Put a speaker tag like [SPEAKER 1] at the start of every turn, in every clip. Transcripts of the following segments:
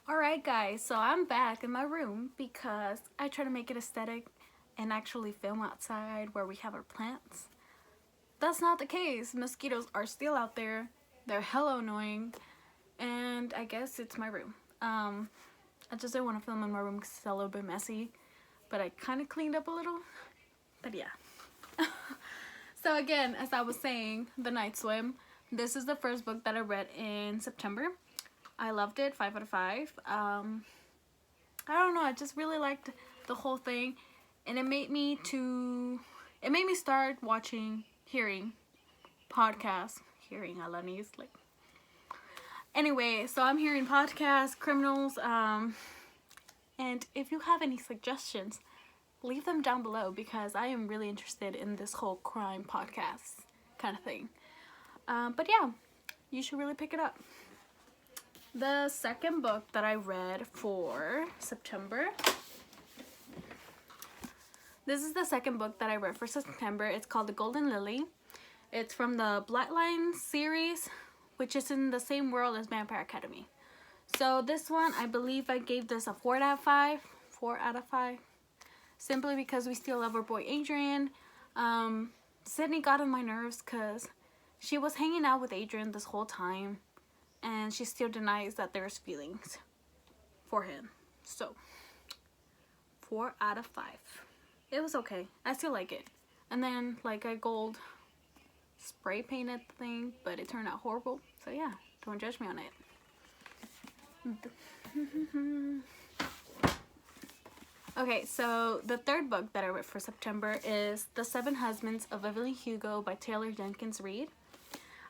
[SPEAKER 1] Alright guys, so I'm back in my room because I try to make it aesthetic and actually film outside where we have our plants. That's not the case. Mosquitoes are still out there. They're hella annoying. And I guess it's my room. I just didn't want to film in my room because it's a little bit messy. But I kind of cleaned up a little. But yeah. So again, as I was saying, The Night Swim. This is the first book that I read in September. I loved it, 5 out of 5. I don't know, I just really liked the whole thing, and it made me start hearing podcasts. I love these, like. Anyway, so I'm hearing podcasts, criminals, and if you have any suggestions, leave them down below because I am really interested in this whole crime podcast kind of thing. But yeah, you should really pick it up. The second book that I read for September. This is the second book that I read for September. It's called The Golden Lily. It's from the Bloodline series, which is in the same world as Vampire Academy. So this one, I believe I gave this a 4 out of 5. 4 out of 5. Simply because we still love our boy Adrian. Sydney got on my nerves because she was hanging out with Adrian this whole time. And she still denies that there's feelings for him. So, 4 out of 5. It was okay. I still like it. And then, like, I gold spray painted the thing, but it turned out horrible. So, yeah, don't judge me on it. Okay, so the third book that I read for September is The Seven Husbands of Evelyn Hugo by Taylor Jenkins Reid.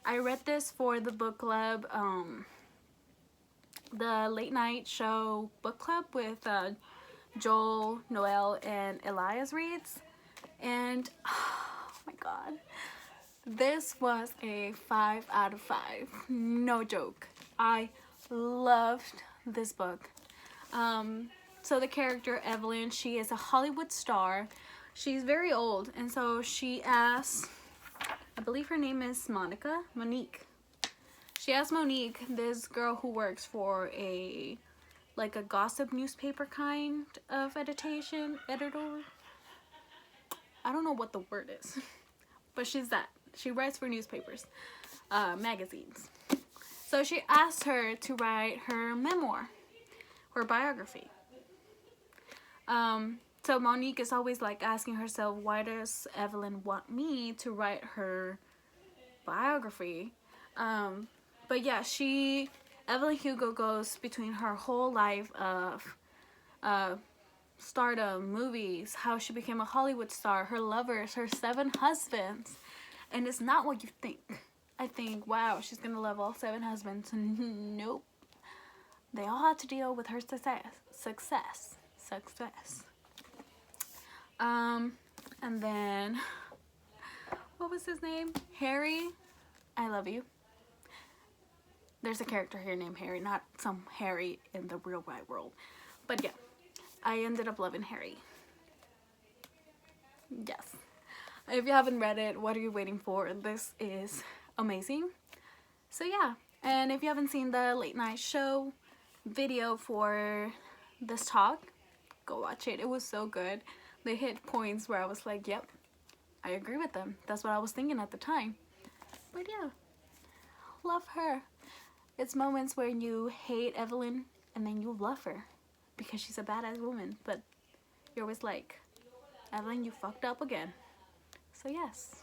[SPEAKER 1] I read this for the book club, the late night show book club with Joel, Noel, and Elias reads. And oh my god, this was a 5 out of 5. No joke. I loved this book. So the character Evelyn, she is a Hollywood star. She's very old, and so she asks, I believe her name is Monique. She asked Monique, this girl who works for a gossip newspaper kind of editor. I don't know what the word is, but she's that. She writes for newspapers, magazines. So she asked her to write her memoir, her biography. So Monique is always like asking herself, why does Evelyn want me to write her biography? But yeah, Evelyn Hugo goes between her whole life of stardom, movies, how she became a Hollywood star, her lovers, her 7 husbands. And it's not what you think. I think, wow, she's gonna love all 7 husbands. Nope. They all had to deal with her success. And then, what was his name? Harry. I love you. There's a character here named Harry, not some Harry in the real wide world. But yeah, I ended up loving Harry. Yes. If you haven't read it, what are you waiting for? This is amazing. So yeah, and if you haven't seen the late night show video for this talk, go watch it. It was so good. They hit points where I was like, yep, I agree with them. That's what I was thinking at the time. But yeah, love her. It's moments where you hate Evelyn and then you love her because she's a badass woman. But you're always like, Evelyn, you fucked up again. So yes.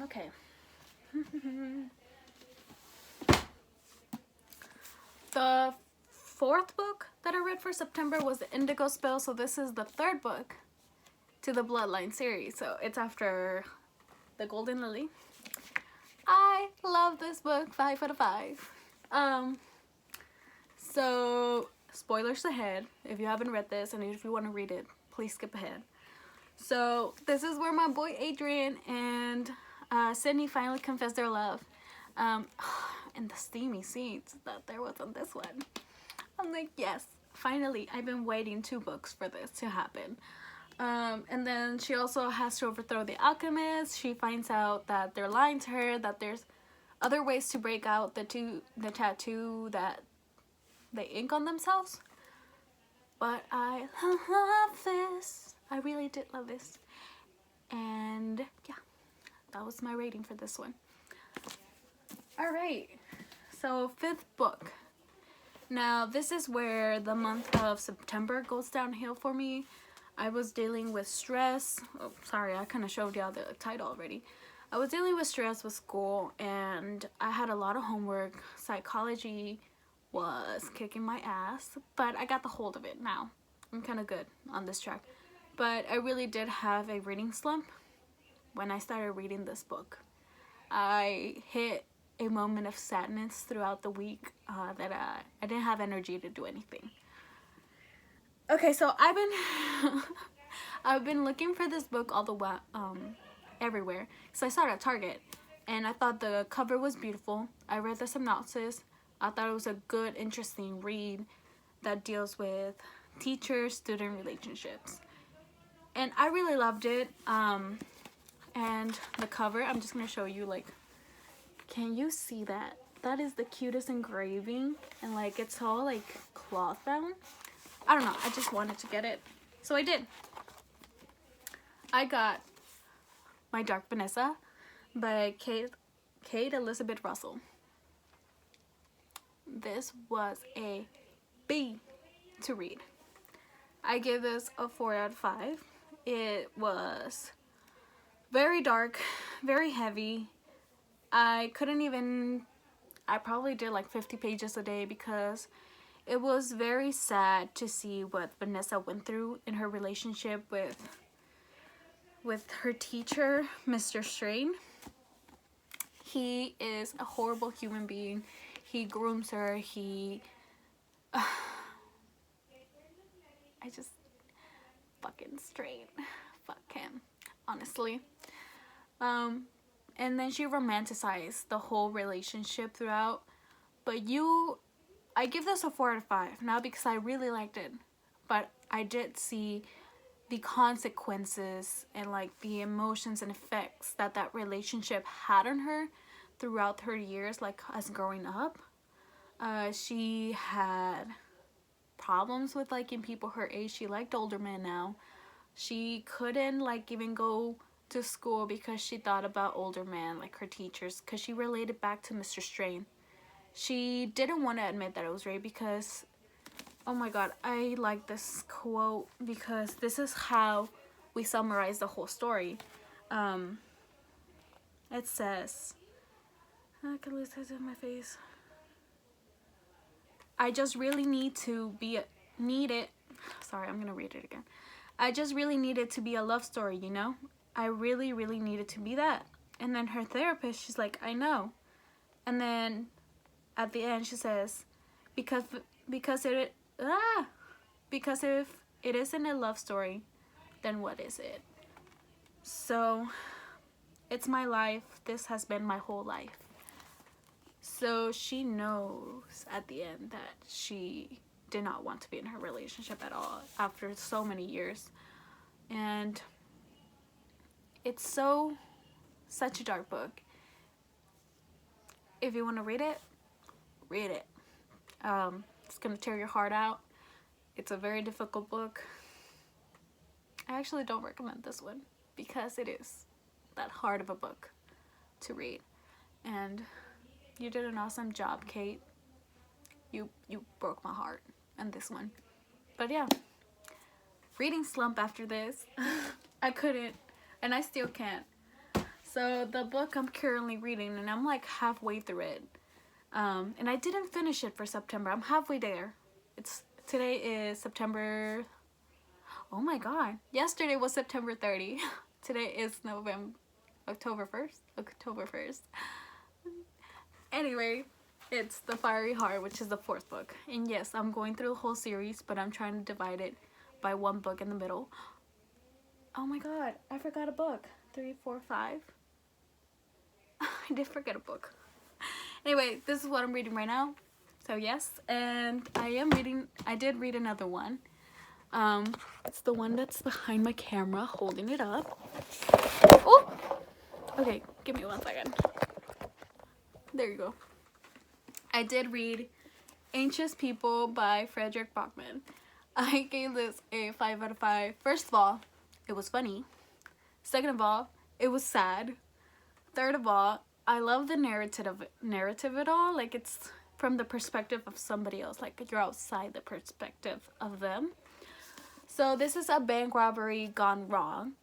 [SPEAKER 1] Okay. The fourth book that I read for September was the Indigo Spell. So this is the third book to the Bloodline series. So it's after The Golden Lily. I love this book, 5 out of 5. So spoilers ahead. If you haven't read this and if you want to read it, please skip ahead. So this is where my boy Adrian and Sydney finally confessed their love. And the steamy scenes that there was on this one. I'm like, yes, finally. I've been waiting 2 books for this to happen. And then she also has to overthrow the alchemist. She finds out that they're lying to her, that there's other ways to break out the tattoo that the ink on themselves. But I love this. I really did love this. And yeah, that was my rating for this one. Alright, so 5th book. Now this is where the month of September goes downhill for me. I was dealing with stress. Oh, sorry, I kind of showed y'all the title already. I was dealing with stress with school, and I had a lot of homework. Psychology was kicking my ass, but I got the hold of it now. I'm kind of good on this track. But I really did have a reading slump when I started reading this book. I hit a moment of sadness throughout the week that I didn't have energy to do anything. Okay, so I've been looking for this book all the way everywhere. So I saw it at Target, and I thought the cover was beautiful. I read the synopsis. I thought it was a good, interesting read that deals with teacher-student relationships, and I really loved it. And the cover, I'm just gonna show you, like, can you see that? That is the cutest engraving, and like it's all like cloth bound. I don't know, I just wanted to get it, so I did. I got My Dark Vanessa by Kate Elizabeth Russell. This was a B to read. I give this a 4 out of 5. It was very dark, very heavy. I probably did like 50 pages a day because it was very sad to see what Vanessa went through in her relationship with her teacher, Mr. Strain. He is a horrible human being. He grooms her. I just fucking Strain. Fuck him, honestly. And then she romanticized the whole relationship throughout. But I give this a 4 out of 5. Not because I really liked it, but I did see the consequences and like the emotions and effects that relationship had on her throughout her years, like as growing up. She had problems with liking people her age. She liked older men now. She couldn't like even go to school because she thought about older men, like her teachers, because she related back to Mr. Strain. She didn't want to admit that it was Reid because, oh my god, I like this quote because this is how we summarize the whole story. It says, I can lose it in my face. I just really sorry, I'm gonna read it again. I just really needed to be a love story, you know? I really, really needed to be that. And then her therapist, she's like, I know. And then at the end she says, because if it isn't a love story, then what is it? So it's my life. This has been my whole life. So she knows at the end that she did not want to be in her relationship at all after so many years. And it's such a dark book. If you want to read it, read it. It's gonna tear your heart out. It's a very difficult book. I actually don't recommend this one because it is that hard of a book to read. And you did an awesome job, Kate. You broke my heart on this one. But yeah, reading slump after this. I couldn't, and I still can't. So the book I'm currently reading, and I'm like halfway through it. And I didn't finish it for September. I'm halfway there. Today is September. Oh my god. Yesterday was September 30. Today is October 1st. Anyway, it's The Fiery Heart, which is the 4th book. And yes, I'm going through the whole series, but I'm trying to divide it by one book in the middle. Oh my god, I forgot a book. 3, 4, 5. I did forget a book. Anyway, this is what I'm reading right now. So yes, and I did read another one. It's the one that's behind my camera, holding it up. Oh! Okay, give me 1 second. There you go. I did read Anxious People by Fredrick Backman. I gave this a 5 out of 5. First of all, it was funny. Second of all, it was sad. Third of all, I love the narrative at all. Like, it's from the perspective of somebody else. Like, you're outside the perspective of them. So this is a bank robbery gone wrong.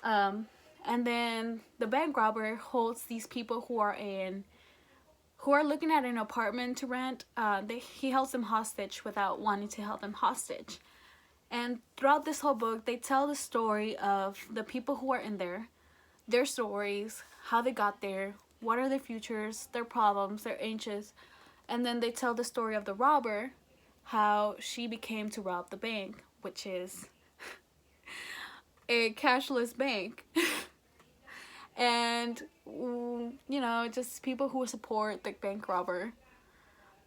[SPEAKER 1] And then the bank robber holds these people who are looking at an apartment to rent. He holds them hostage without wanting to hold them hostage. And throughout this whole book, they tell the story of the people who are in there, their stories, how they got there, what are their futures, their problems, they're anxious. And then they tell the story of the robber, how she became to rob the bank, which is a cashless bank. And, you know, just people who support the bank robber.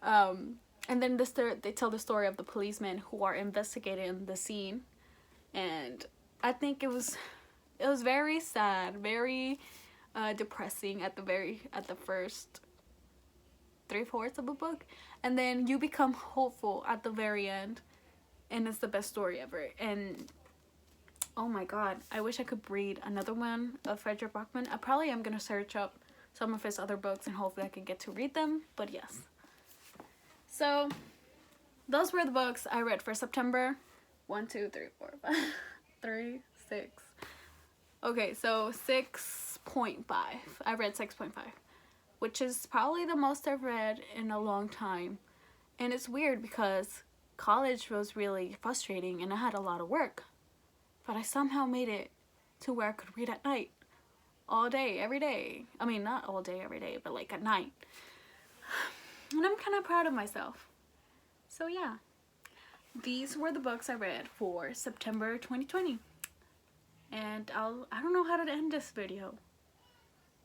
[SPEAKER 1] And then they tell the story of the policemen who are investigating the scene. And I think it was very sad, very depressing at the first 3/4 of the book. And then you become hopeful at the very end. And it's the best story ever. And oh my god, I wish I could read another one of Fredrick Backman. I probably am gonna search up some of his other books and hopefully I can get to read them. But yes. So those were the books I read for September. 1, 2, 3, 4, 5, 3, 6. Okay, so 6.5. I read 6.5, which is probably the most I've read in a long time. And it's weird because college was really frustrating and I had a lot of work. But I somehow made it to where I could read at night. All day, every day. I mean, not all day, every day, but like at night. And I'm kind of proud of myself. So yeah. These were the books I read for September 2020. And I don't know how to end this video.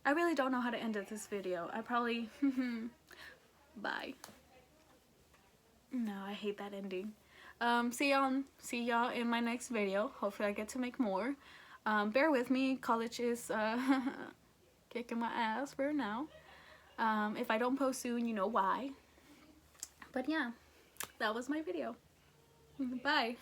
[SPEAKER 1] I really don't know how to end this video. I probably... Bye. No, I hate that ending. See y'all in my next video. Hopefully I get to make more. Bear with me. College is kicking my ass for now. If I don't post soon, you know why. But yeah, that was my video. Bye.